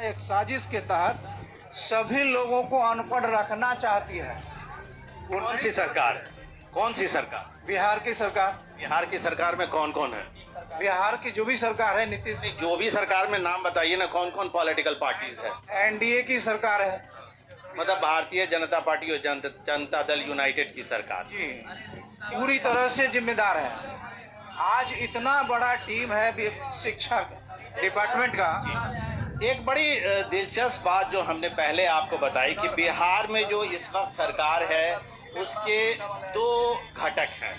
एक साजिश के तहत सभी लोगों को अनपढ़ रखना चाहती है। कौन सी सरकार है? कौन सी सरकार? बिहार की सरकार। बिहार की सरकार में कौन कौन है? बिहार की जो भी सरकार है, नीतीश नहीं, जो भी सरकार में नाम बताइए ना, कौन कौन पॉलिटिकल पार्टीज है? एनडीए की सरकार है। मतलब भारतीय जनता पार्टी और जनता दल यूनाइटेड की सरकार। जी, पूरी तरह से जिम्मेदार है। आज इतना बड़ा टीम है शिक्षा डिपार्टमेंट का। एक बड़ी दिलचस्प बात जो हमने पहले आपको बताई कि बिहार में जो इस वक्त सरकार है उसके दो घटक हैं।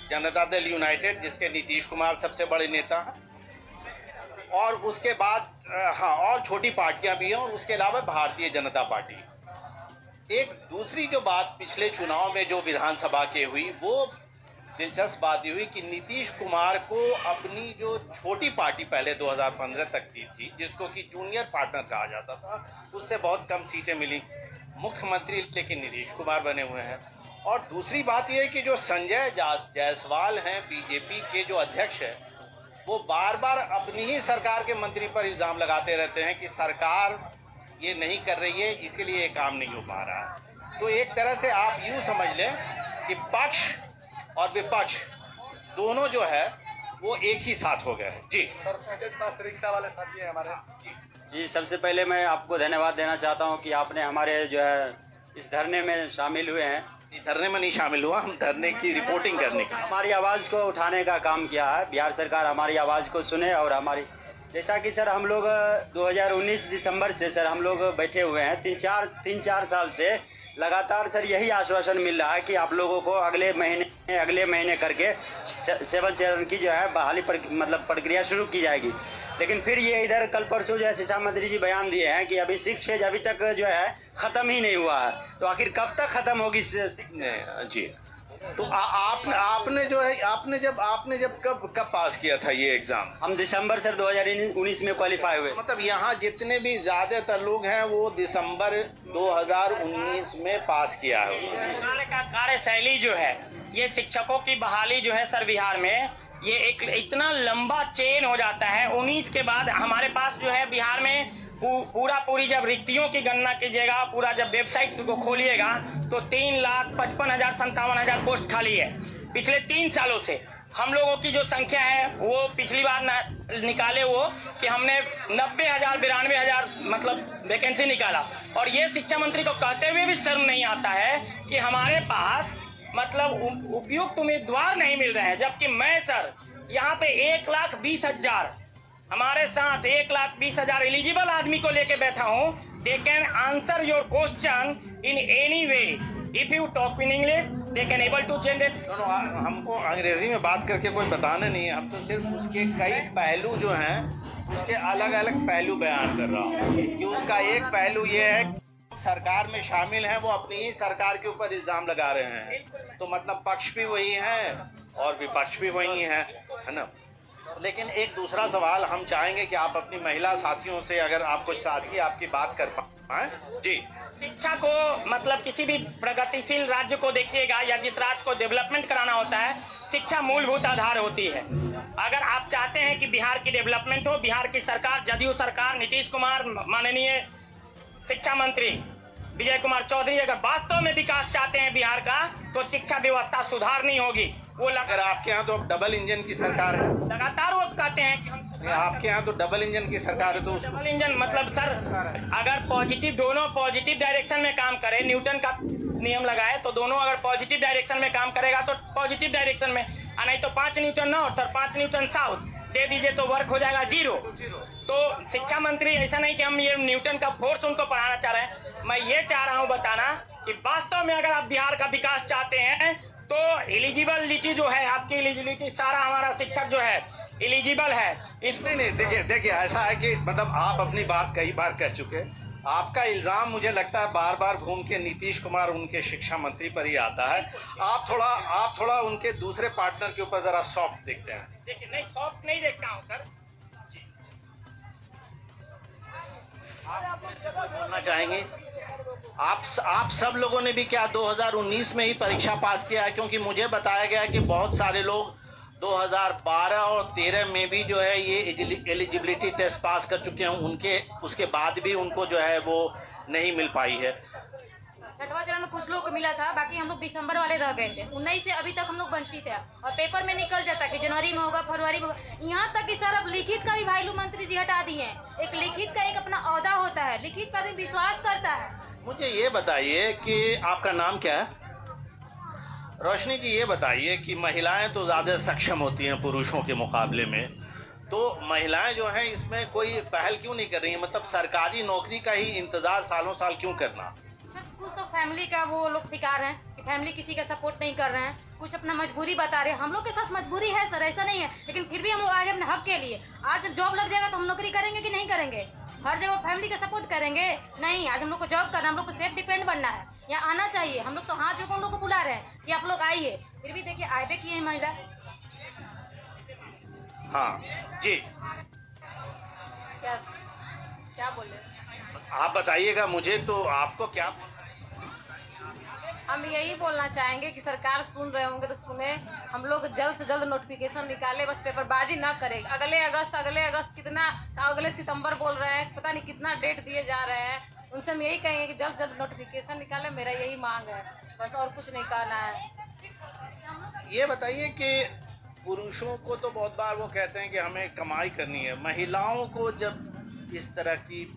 जनता दल यूनाइटेड, जिसके नीतीश कुमार सबसे बड़े नेता हैं, और उसके बाद और छोटी पार्टियां भी हैं, और उसके अलावा भारतीय जनता पार्टी। एक दूसरी जो बात पिछले चुनाव में जो विधानसभा के हुई, वो दिलचस्प बात ये हुई कि नीतीश कुमार को अपनी जो छोटी पार्टी पहले 2015 तक की थी, जिसको कि जूनियर पार्टनर कहा जाता था, उससे बहुत कम सीटें मिली। मुख्यमंत्री लेकिन नीतीश कुमार बने हुए हैं। और दूसरी बात यह है कि जो संजय जायसवाल हैं, बीजेपी के जो अध्यक्ष हैं, वो बार बार अपनी ही सरकार के मंत्री पर इल्ज़ाम लगाते रहते हैं कि सरकार ये नहीं कर रही है, इसीलिए ये काम नहीं हो पा रहा है। तो एक तरह से आप यूँ समझ लें कि पक्ष और विपक्ष दोनों जो है वो एक ही साथ हो गए हैं। जी रिक्शा वाले साथी हैं हमारे। जी, सबसे पहले मैं आपको धन्यवाद देना चाहता हूं कि आपने हमारे जो है इस धरने में शामिल हुए हैं। धरने में नहीं शामिल हुआ, हम धरने की रिपोर्टिंग करने की, हमारी आवाज़ को उठाने का काम किया है। बिहार सरकार हमारी आवाज़ को सुने। और हमारी जैसा कि सर हम लोग 2019 दिसंबर से सर हम लोग बैठे हुए हैं। तीन चार साल से लगातार सर यही आश्वासन मिल रहा है कि आप लोगों को अगले महीने करके 7 चरण की जो है बहाली मतलब प्रक्रिया शुरू की जाएगी। लेकिन फिर ये इधर कल परसों जो है शिक्षा मंत्री जी बयान दिए हैं कि अभी 6 फेज अभी तक जो है ख़त्म ही नहीं हुआ है। तो आखिर कब तक ख़त्म होगी 6? जी, तो आपने जो है आपने जब कब पास किया था ये एग्जाम? हम दिसंबर सर 2019 में क्वालिफाई हुए। मतलब यहाँ जितने भी ज़्यादातर लोग हैं वो दिसंबर 2019 में पास किया है। मंत्रालय का कार्यशैली जो है, ये शिक्षकों की बहाली जो है सर बिहार में, ये एक इतना लंबा चेन हो जाता है। 19 के बाद हमारे पास जो है बिहार में पूरी जब रिक्तियों की गणना कीजिएगा, पूरा जब वेबसाइट को खोलिएगा तो 3,55,000-57,000 पोस्ट खाली है। पिछले 3 सालों से हम लोगों की जो संख्या है वो पिछली बार निकाले वो कि हमने 90,000 92,000 मतलब वैकेंसी निकाला। और ये शिक्षा मंत्री को कहते हुए भी शर्म नहीं आता है कि हमारे पास मतलब उपयुक्त उम्मीदवार नहीं मिल रहे हैं। जबकि मैं सर यहाँ पे 1,20,000 हमारे साथ 1,20,000 एलिजिबल आदमी को लेके बैठा हूँ। They can answer your question in any way. If you talk in English they can able to generate. हमको अंग्रेजी में बात करके कोई बताना नहीं है, हम तो सिर्फ उसके कई पहलू जो हैं उसके अलग अलग पहलू बयान कर रहा हूँ। कि उसका एक पहलू ये है सरकार में शामिल हैं, वो अपनी ही सरकार के ऊपर इल्ज़ाम लगा रहे हैं। तो मतलब पक्ष भी वही हैं और विपक्ष भी वही हैं, है ना। लेकिन एक दूसरा सवाल हम चाहेंगे कि आप अपनी महिला साथियों से, अगर आप कुछ साथी आपकी बात कर पाएं। जी, शिक्षा को मतलब किसी भी प्रगतिशील राज्य को देखिएगा या जिस राज्य को डेवलपमेंट कराना होता है, शिक्षा मूलभूत आधार होती है। अगर आप चाहते हैं कि बिहार की डेवलपमेंट हो, बिहार की सरकार, जदयू सरकार, नीतीश कुमार, माननीय शिक्षा मंत्री विजय कुमार चौधरी अगर वास्तव में विकास चाहते हैं बिहार का, तो शिक्षा व्यवस्था सुधारनी होगी। वो अगर आपके यहाँ तो डबल इंजन की सरकार है, लगातार वो कहते हैं कि हम आपके यहाँ तो डबल इंजन की सरकार है, तो डबल इंजन मतलब सर अगर दोनों पॉजिटिव डायरेक्शन में काम करे, न्यूटन का नियम लगाए तो दोनों अगर पॉजिटिव डायरेक्शन में काम करेगा तो पॉजिटिव डायरेक्शन में, नहीं तो 5 न्यूटन नॉर्थ और 5 न्यूटन साउथ दे दीजिए तो वर्क हो जाएगा 0। तो शिक्षा मंत्री ऐसा नहीं कि हम ये न्यूटन का फोर्स उनको पढ़ाना चाह रहे हैं। मैं ये चाह रहा हूँ बताना कि वास्तव में अगर आप बिहार का विकास चाहते हैं तो एलिजिबिलिटी जो है, आपकी एलिजिबिलिटी, सारा हमारा शिक्षक जो है एलिजिबल है। नहीं, देखिए ऐसा है कि मतलब आप अपनी बात कई बार कह चुके। आपका इल्ज़ाम मुझे लगता है बार बार घूम के नीतीश कुमार उनके शिक्षा मंत्री पर ही आता है। आप थोड़ा उनके दूसरे पार्टनर के ऊपर जरा सॉफ्ट देखते हैं। देखिए, नहीं सॉफ्ट नहीं देखता हूँ सर। बोलना चाहेंगे आप सब लोगों ने भी क्या 2019 में ही परीक्षा पास किया है? क्योंकि मुझे बताया गया है कि बहुत सारे लोग 2012 और 13 में भी जो है ये एलिजिबिलिटी टेस्ट पास कर चुके हैं, उनके उसके बाद भी उनको जो है वो नहीं मिल पाई है। छठवां चरण में कुछ लोग को मिला था, बाकी हम लोग दिसंबर वाले रह गए थे। 19 से अभी तक हम लोग वंचित है और पेपर में निकल जाता कि जनवरी में होगा, फरवरी में होगा। यहाँ तक कि सर अब लिखित का भी भाईलू मंत्री जी हटा दिए हैं। एक लिखित का एक अपना औहदा होता है, लिखित पर भी विश्वास करता है। मुझे ये बताइए कि आपका नाम क्या है? रोशनी जी, ये बताइए कि महिलाएं तो ज़्यादा सक्षम होती हैं पुरुषों के मुकाबले में, तो महिलाएं जो हैं इसमें कोई पहल क्यों नहीं कर रही हैं? मतलब सरकारी नौकरी का ही इंतज़ार सालों साल क्यों करना? कुछ तो फैमिली का वो लोग शिकार हैं कि फैमिली किसी का सपोर्ट नहीं कर रहे हैं, कुछ अपना मजबूरी बता रहे हैं। हम लोग के साथ मजबूरी है सर, ऐसा नहीं है, लेकिन फिर भी हम लोग आगे अपने हक के लिए। आज जॉब लग जाएगा तो हम नौकरी करेंगे कि नहीं करेंगे? हर जगह फैमिली का सपोर्ट करेंगे? नहीं, आज हम लोग को जॉब करना, हम लोग को सेल्फ डिपेंड बनना है, यहाँ आना चाहिए। हम लोग तो हाथ जोड़ हम लोग को बुला रहे हैं कि आप लोग आइए, फिर भी देखिए आए भी किए हैं महिला। हाँ जी, क्या क्या बोल रहे आप बताइएगा मुझे, तो आपको क्या? हम यही बोलना चाहेंगे कि सरकार सुन रहे होंगे तो सुने, हम लोग जल्द से जल्द नोटिफिकेशन निकाले, बस पेपरबाजी ना करें। अगले अगस्त कितना, अगले सितंबर बोल रहे हैं, पता नहीं कितना डेट दिए जा रहे हैं। उनसे हम यही कहेंगे कि जल्द से जल्द नोटिफिकेशन निकाले, मेरा यही मांग है, बस और कुछ नहीं कहना है। ये बताइए कि पुरुषों को तो बहुत बार वो कहते हैं कि हमें कमाई करनी है, महिलाओं को जब इस तरह की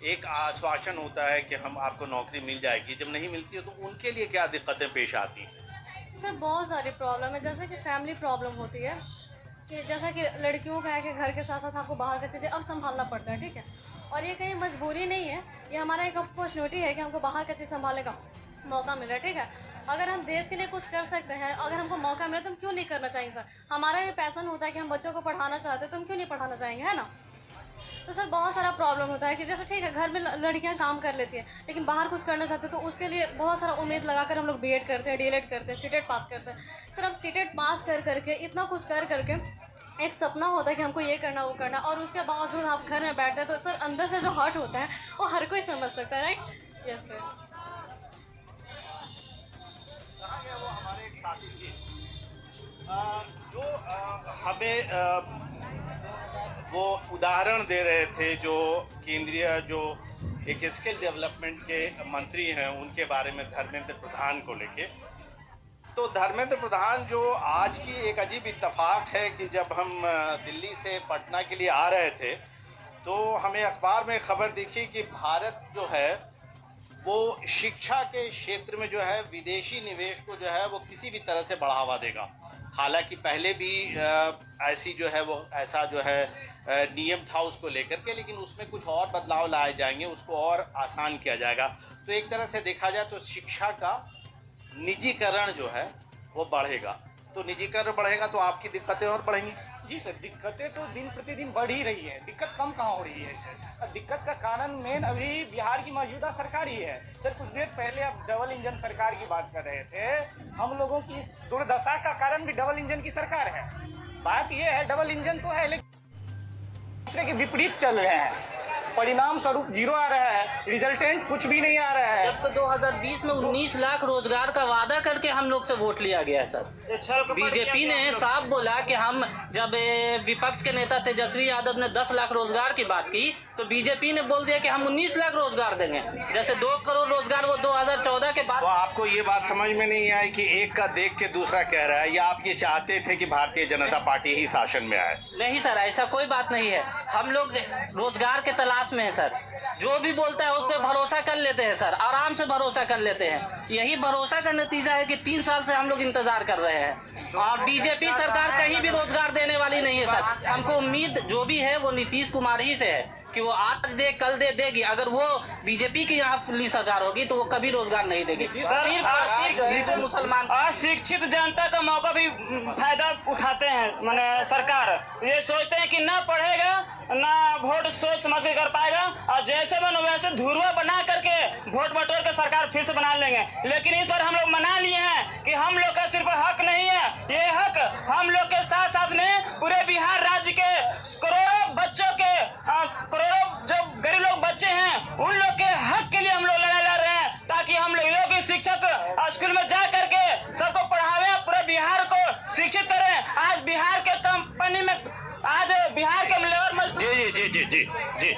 एक आश्वासन होता है कि हम आपको नौकरी मिल जाएगी, जब नहीं मिलती है तो उनके लिए क्या दिक्कतें पेश आती हैं? सर बहुत सारी प्रॉब्लम है, जैसे कि फैमिली प्रॉब्लम होती है कि जैसा कि लड़कियों का है कि घर के साथ साथ आपको बाहर की चीज़ें अब संभालना पड़ता है, ठीक है। और ये कहीं मजबूरी नहीं है, ये हमारा एक अपॉर्चुनिटी है कि हमको बाहर का चीज़ संभालने का मौका मिल रहा है, ठीक है। अगर हम देश के लिए कुछ कर सकते हैं, अगर हमको मौका मिले तो हम क्यों नहीं करना चाहेंगे सर? हमारा ये पैसन होता है कि हम बच्चों को पढ़ाना चाहते हैं, तो हम क्यों नहीं पढ़ाना चाहेंगे, है ना? तो सर बहुत सारा प्रॉब्लम होता है कि जैसे ठीक है घर में लड़कियां काम कर लेती हैं, लेकिन बाहर कुछ करना चाहते हैं तो उसके लिए बहुत सारा उम्मीद लगाकर हम लोग बीएड करते हैं, डीएलएड करते हैं, सीटेट पास करते हैं। सर अब सीटेट पास कर करके इतना कुछ कर करके एक सपना होता है कि हमको ये करना वो करना, और उसके बावजूद आप घर में बैठते हैं तो सर अंदर से जो हर्ट होता है वो हर कोई समझ सकता है, राइट? Yes sir. वो हमारे एक साथी थे जो हमें वो उदाहरण दे रहे थे, जो केंद्रीय जो एक स्किल डेवलपमेंट के मंत्री हैं उनके बारे में, धर्मेंद्र प्रधान को लेके। तो धर्मेंद्र प्रधान जो आज की एक अजीब इत्तेफाक है कि जब हम दिल्ली से पटना के लिए आ रहे थे तो हमें अखबार में खबर दिखी कि भारत जो है वो शिक्षा के क्षेत्र में जो है विदेशी निवेश को जो है वो किसी भी तरह से बढ़ावा देगा। हालांकि पहले भी ऐसी जो है वो ऐसा जो है नियम था उसको लेकर के, लेकिन उसमें कुछ और बदलाव लाए जाएंगे, उसको और आसान किया जाएगा। तो एक तरह से देखा जाए तो शिक्षा का निजीकरण जो है वो बढ़ेगा, तो निजीकरण बढ़ेगा तो आपकी दिक्कतें और बढ़ेंगी। जी सर, दिक्कतें तो दिन प्रतिदिन बढ़ ही रही है, दिक्कत कम कहाँ हो रही है सर। अब दिक्कत का कारण मेन अभी बिहार की मौजूदा सरकार ही है सर। कुछ देर पहले आप डबल इंजन सरकार की बात कर रहे थे, हम लोगों की इस दुर्दशा का कारण भी डबल इंजन की सरकार है। बात यह है डबल इंजन तो है लेकिन दूसरे के विपरीत चल रहे हैं, परिणाम स्वरूप जीरो आ रहा है, रिजल्टेंट कुछ भी नहीं आ रहा है। जब तो 2020 में 19 लाख रोजगार का वादा करके हम लोग से वोट लिया गया है सर। बीजेपी ने साफ बोला कि हम, जब विपक्ष के नेता तेजस्वी यादव ने 10 लाख रोजगार की बात की तो बीजेपी ने बोल दिया कि हम 19 लाख रोजगार देंगे, जैसे 2 करोड़ रोजगार वो 2014 के बाद। तो आपको ये बात समझ में नहीं आई कि एक का देख के दूसरा कह रहा है, या आप ये चाहते थे कि भारतीय जनता पार्टी ही शासन में आए? नहीं सर, ऐसा कोई बात नहीं है, हम लोग रोजगार के तलाश में है सर। जो भी बोलता है उस पर भरोसा कर लेते हैं सर, आराम से भरोसा कर लेते हैं। यही भरोसा का नतीजा है कि 3 साल से हम लोग इंतजार कर रहे हैं और बीजेपी सरकार कहीं भी रोजगार देने वाली नहीं है सर। हमको उम्मीद जो भी है वो नीतीश कुमार ही से है कि वो आज दे कल देगी। अगर वो बीजेपी की यहाँ फुल्ली सरकार होगी तो वो कभी रोजगार नहीं देगी। सिर्फ मुसलमान अशिक्षित जनता का मौका भी फायदा उठाते हैं, माने सरकार ये सोचते हैं कि ना पढ़ेगा ना वोट सोच समझ के कर पाएगा, और जैसे बनो वैसे धुरवा बना करके वोट बटोर के सरकार फिर से बना लेंगे। लेकिन इस बार हम लोग मना लिए हैं कि हम लोग का सिर्फ हक नहीं है, ये हक हम लोग के साथ साथ में पूरे बिहार राज्य के करोड़ों बच्चों के, करोड़ों जो गरीब लोग बच्चे हैं उन लोग के हक के लिए हम लोग लड़ाई लड़ रहे हैं, ताकि हम लोग योग्य शिक्षक स्कूल में जा करके सबको पढ़ावे, पूरे बिहार को शिक्षित करें। बिहार के कंपनी में आज बिहार के लेबर मजदूर जी जी जी जी जी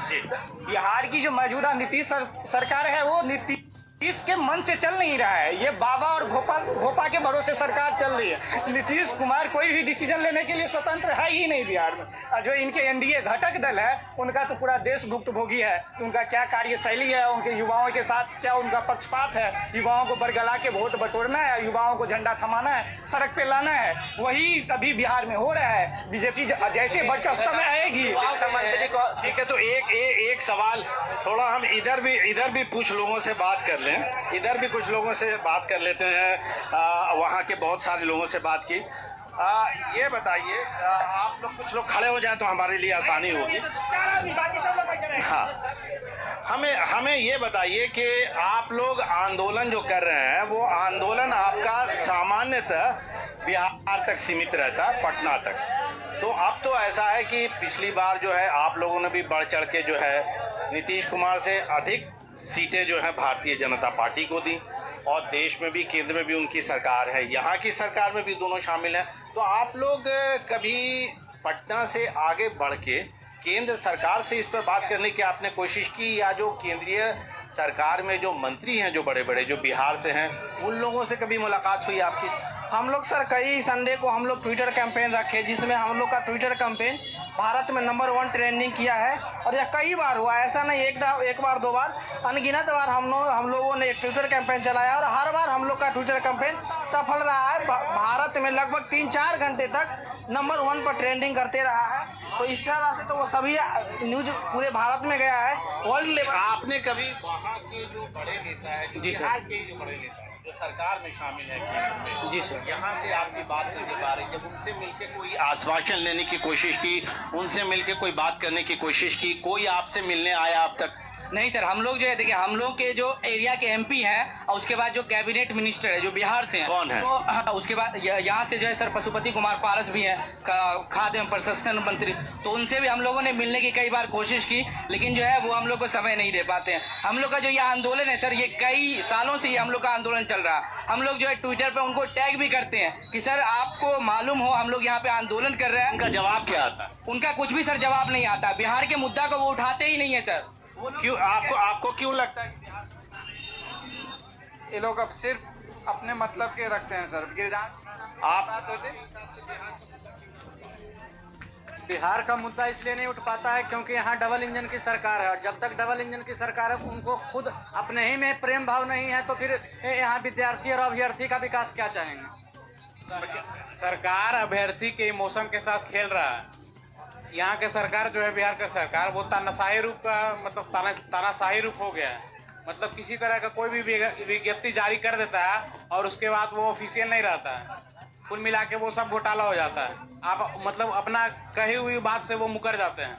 जी बिहार की जो मौजूदा नीतीश सरकार है वो नीतीश के मन से चल नहीं रहा है। ये बाबा और भोपा के भरोसे सरकार चल रही है। नीतीश कुमार कोई भी डिसीजन लेने के लिए स्वतंत्र है ही नहीं बिहार में। और जो इनके एनडीए घटक दल है उनका तो पूरा देश भुक्तभोगी है। उनका क्या कार्यशैली है, उनके युवाओं के साथ क्या उनका पक्षपात है, युवाओं को बरगला के वोट बटोरना है, युवाओं को झंडा थमाना है, सड़क पे लाना है, वही अभी बिहार में हो रहा है। बीजेपी जैसे वर्चस्व में आएगी। ठीक है, तो एक सवाल थोड़ा हम इधर भी कुछ लोगों से बात कर लें, इधर भी कुछ लोगों से बात कर लेते हैं। वहाँ के बहुत सारे लोगों से बात की। ये बताइए, आप लोग कुछ लोग खड़े हो जाएं तो हमारे लिए आसानी होगी। हाँ, हमें ये बताइए कि आप लोग आंदोलन जो कर रहे हैं वो आंदोलन आपका सामान्यतः बिहार तक सीमित रहता है, पटना तक। तो अब तो ऐसा है कि पिछली बार जो है आप लोगों ने भी बढ़ चढ़ के जो है नीतीश कुमार से अधिक सीटें जो है भारतीय जनता पार्टी को दी, और देश में भी केंद्र में भी उनकी सरकार है, यहाँ की सरकार में भी दोनों शामिल हैं। तो आप लोग कभी पटना से आगे बढ़ के केंद्र सरकार से इस पर बात करने की आपने कोशिश की, या जो केंद्रीय सरकार में जो मंत्री हैं जो बड़े बड़े जो बिहार से हैं उन लोगों से कभी मुलाकात हुई आपकी? हम लोग सर कई संडे को हम लोग ट्विटर कैंपेन रखे, जिसमें हम लोग का ट्विटर कैंपेन भारत में नंबर 1 ट्रेंडिंग किया है। और यह कई बार हुआ, ऐसा नहीं एक बार दो बार, अनगिनत बार हम लोगों ने एक ट्विटर कैंपेन चलाया और हर बार हम लोग का ट्विटर कैंपेन सफल रहा है। भारत में लगभग 3-4 घंटे तक नंबर 1 पर ट्रेंडिंग करते रहा है। तो इस तरह से तो वो सभी न्यूज पूरे भारत में गया है, वर्ल्ड लेवल। आपने कभी वहाँ के जो बड़े नेता है, जो बिहार के जो बड़े नेता है जो सरकार में शामिल है, जी सर, यहाँ से आपकी बात करने पा रही, जब उनसे मिलके कोई आश्वासन लेने की कोशिश की, उनसे मिलके कोई बात करने की कोशिश की, कोई आपसे मिलने आया अब तक? नहीं सर, हम लोग जो है देखिए, हम लोग के जो एरिया के एमपी हैं और उसके बाद जो कैबिनेट मिनिस्टर है जो बिहार से हैं, कौन है? तो उसके बाद यहाँ से जो है सर पशुपति कुमार पारस भी हैं, खाद्य एवं प्रसंस्करण मंत्री। तो उनसे भी हम लोगों ने मिलने की कई बार कोशिश की, लेकिन जो है वो हम लोग को समय नहीं दे पाते हैं। हम लोग का जो ये आंदोलन है सर, ये कई सालों से ये हम लोग का आंदोलन चल रहा है। हम लोग जो है ट्विटर पर उनको टैग भी करते हैं कि सर आपको मालूम हो हम लोग यहाँ पे आंदोलन कर रहे हैं। उनका जवाब क्या आता है? उनका कुछ भी सर जवाब नहीं आता। बिहार के मुद्दा को वो उठाते ही नहीं है सर। क्यों? आपको क्यों लगता है ये लोग अब सिर्फ अपने मतलब के रखते हैं सर? बिहार का मुद्दा इसलिए नहीं उठ पाता है क्योंकि यहाँ डबल इंजन की सरकार है, और जब तक डबल इंजन की सरकार है उनको खुद अपने ही में प्रेम भाव नहीं है, तो फिर यहाँ विद्यार्थी और अभ्यर्थी का विकास क्या चाहेंगे? सरकार अभ्यर्थी के इमोशन के साथ खेल रहा है। यहाँ के सरकार जो है, बिहार का सरकार, वो तानाशाही रूप का मतलब तानाशाही रूप हो गया है। मतलब किसी तरह का कोई भी विज्ञप्ति जारी कर देता है और उसके बाद वो ऑफिशियल नहीं रहता है। कुल मिला के वो सब घोटाला हो जाता है। आप मतलब अपना कही हुई बात से वो मुकर जाते हैं।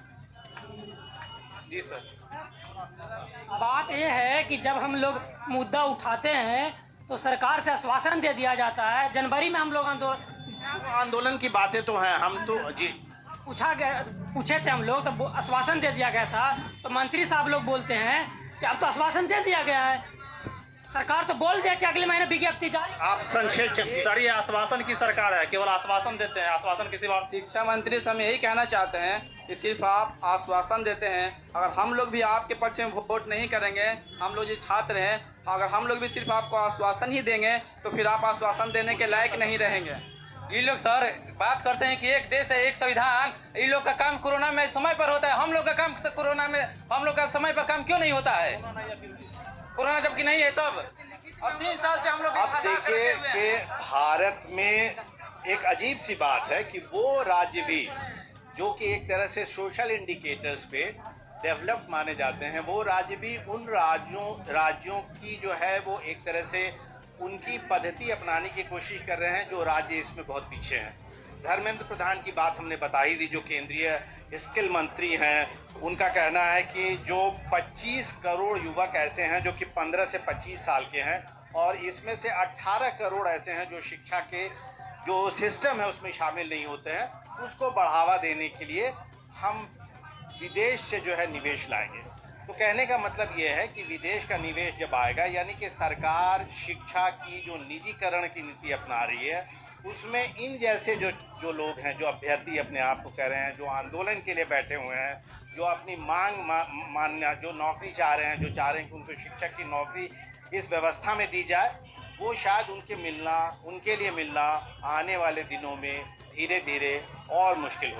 जी सर, बात यह है कि जब हम लोग मुद्दा उठाते हैं तो सरकार से आश्वासन दे दिया जाता है। जनवरी में हम लोग आंदोलन की बातें तो हैं, हम तो जी पूछे थे हम लोग, तो आश्वासन दे दिया गया था। तो मंत्री साहब लोग बोलते हैं कि अब तो आश्वासन दे दिया गया है, सरकार तो बोल दे कि अगले महीने विज्ञप्ति जारी। आप संक्षेप सर, ये आश्वासन की सरकार है, केवल आश्वासन देते हैं, आश्वासन किसी बात। शिक्षा मंत्री से हम यही कहना चाहते हैं कि सिर्फ आप आश्वासन देते हैं। अगर हम लोग भी आपके पक्ष में वोट नहीं करेंगे, हम लोग जो छात्र हैं, अगर हम लोग भी सिर्फ आपको आश्वासन ही देंगे तो फिर आप आश्वासन देने के लायक नहीं रहेंगे। ये लोग सर बात करते हैं कि एक देश है एक संविधान, इन लोग का काम कोरोना में समय पर होता है, हम लोग का काम कोरोना में, हम लोग का समय पर काम क्यों नहीं होता है? कोरोना जबकि नहीं है तब। और 3 साल से हम लोग अब देखिए कि भारत में एक अजीब सी बात है कि वो राज्य भी जो कि एक तरह से सोशल इंडिकेटर्स पे डेवलप्ड माने जाते हैं, वो राज्य भी उन राज्यों की जो है वो एक तरह से उनकी पद्धति अपनाने की कोशिश कर रहे हैं जो राज्य इसमें बहुत पीछे हैं। धर्मेंद्र प्रधान की बात हमने बता ही दी, जो केंद्रीय स्किल मंत्री हैं। उनका कहना है कि जो 25 करोड़ युवक ऐसे हैं जो कि 15 से 25 साल के हैं, और इसमें से 18 करोड़ ऐसे हैं जो शिक्षा के जो सिस्टम है उसमें शामिल नहीं होते हैं। उसको बढ़ावा देने के लिए हम विदेश से जो है निवेश लाएंगे। तो कहने का मतलब ये है कि विदेश का निवेश जब आएगा, यानी कि सरकार शिक्षा की जो निजीकरण की नीति अपना रही है उसमें इन जैसे जो लोग हैं, जो अभ्यर्थी अपने आप को कह रहे हैं, जो आंदोलन के लिए बैठे हुए हैं, जो अपनी मांगना जो नौकरी चाह रहे हैं, जो चाह रहे हैं कि उनको शिक्षक की नौकरी इस व्यवस्था में दी जाए, वो शायद उनके लिए मिलना आने वाले दिनों में धीरे धीरे और मुश्किल हो